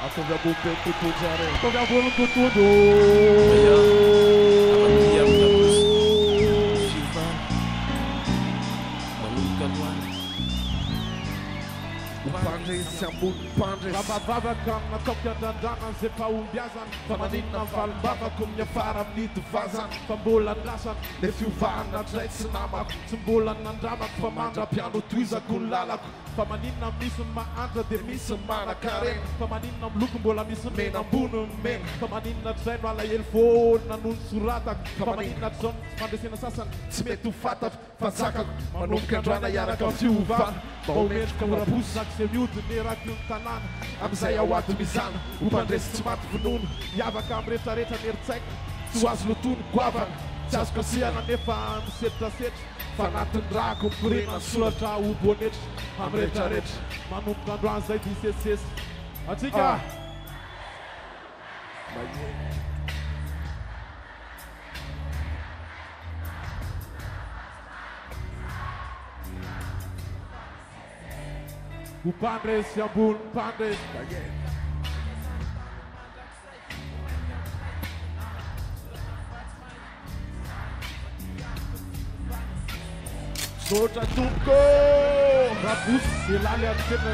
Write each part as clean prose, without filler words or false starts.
Atovy ambony totototro zare. Atovy ambony tototo. Pandresy ambony pandresy. Vavavavaka amin'ataoko andrandrana zay fahombiazana. Fa maninona ny valim-bavako amin'ny afara amin'ny tovazana. Fa mbola andrasana le fiovahana dray tsy namako. Tsy mbola nandramako fa mandra-piano toizako ny lalako. Fa maninona misy ny mahantra dia misy ny manakarena. Fa maninona miloko mbola misy mena ambony ny mena. Fa maninona tray no alahelo foana noho ny soratako. Fa maninona tizao ny fandresena sasany tsy mety ho fantako. Fa zakako manomboka andrana iaraka amin'ny fiovana. Mba ho mendrika ho rabosako izay mihodiny eraky ny tanàna. Amin'izay ao ato mizana ho mpandresy tsy maty vonono. Miavaka amin'ny rehetrarehetra neritsaiko tsy ho azo lotony goavana. Tsy azo kasihana nefa miseritrasetra. Fa anatin'ny rahako mipirena ny soratra ho bonetra amin'ny rehetrarehetra. Manomboka androany izay disesesy atsika. Ho mpandresy ambony mpandresy. Sotra tompoko rabosy elaly atsena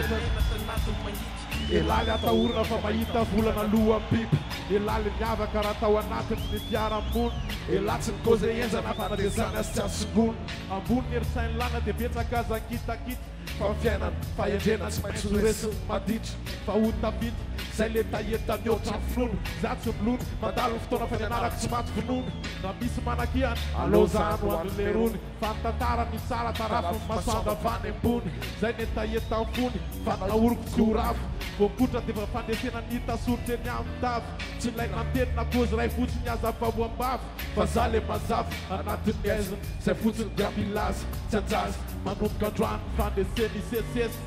elaly atahorana fa mahita volana loha biby. Elaly miavaka raha tao anatiny ny fiara-mony. Elatsy ny koze enzana fanadezana sy tsy asogony. Ambony ny erisainy lana dia betsaka aza kitakita. Fa ny fiainana fahendrena tsy maintsy noresiny maditra. Fa ho tapita zay le taheta mihoatra ny finono. Za tsy milony mandalo ny fotoana fa nianarako tsy maty vonono. Na misy manakiany alozano amin'le rony. Fa ny tantara ny tsara tarafo ny masoandro avany ambony. Zay ne taheta ny fony fa naoroko tsy ho rafo. Voakotra dia fa fandesena nita soritra eny amin'ny tavy. Tsy ilay nantenina kozy ray fotsiny azavaho ambavy. Fa za le mazava anatin'ny aiziny zay fotsiny dia milaza tsy anjazy. Manomboka androany fandeseny isesesy.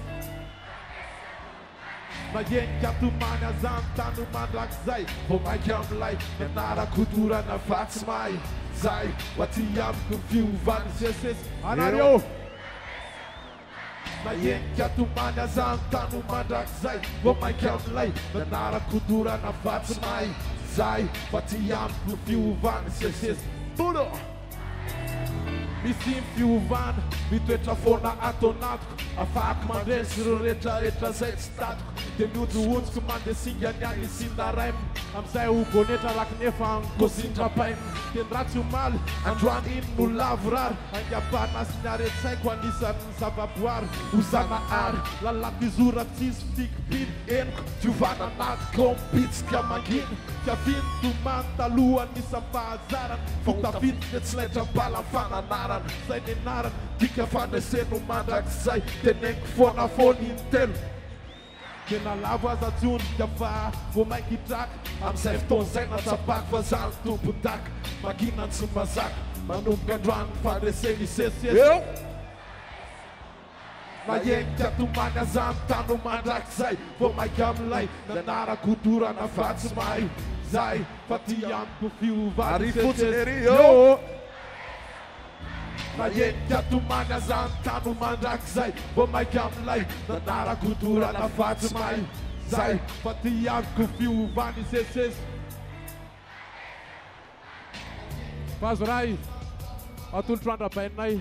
Mahenika tomany azany tany mandrakizay. Vao mainka amin'ilay nianarako dorana vatsy mahay. Zay ho aty amiko fiovany isesesy. Anareo mahenika tomany azany tany mandrakizay. Vao mainka amin'ilay nianarako dorana vatsy mahay. Zay ho aty amiko fiovany isesesy. Bono misy fiovana mitoetra foana ato anatiko. Afahako mandresy ireo rehetrarehetra zay tsy tatiko. Dia miojoonjoko mandesinga ny any isinaraimo. Amin'izay ho bonetra raky nefa nikozindrapaimo. Dia ny ratsy omaly androany iny no lavorary. Angapana sy ny aretsaiko anisan'ny zavaboary. Hozana ary lalako izorako tsisy fitikipiny. Eniko fiovana anatiko mipitsika manginy. Fiaviny tomany talohany isam-pahazarana. Fotafiny dia tsy laitram-bala fananarana. Zay ny anarana dika fandreseno mandrakizay. Teneniko foana foany intelo. Tena lavo aza tsonika fa vao maiky traka. Amin'izay fotoan'izay natsapako fa zany tompon-daka. Maginany tsy mazaka manomboka androany fandreseny isesesy. Mahenika tomany azany tany mandrakizay. Vao maiky amin'ilay nianarako dorana vatsy mahay. Zay fa ty amiko fiovany isesesy. Mahenika tomany azany tany mandrakizay. Vao maiky amin'ilay nianarako dorana vatsy mahay. Zay fa ty amiko fiovany isesesy. Fazo ray atolotro andrabainay.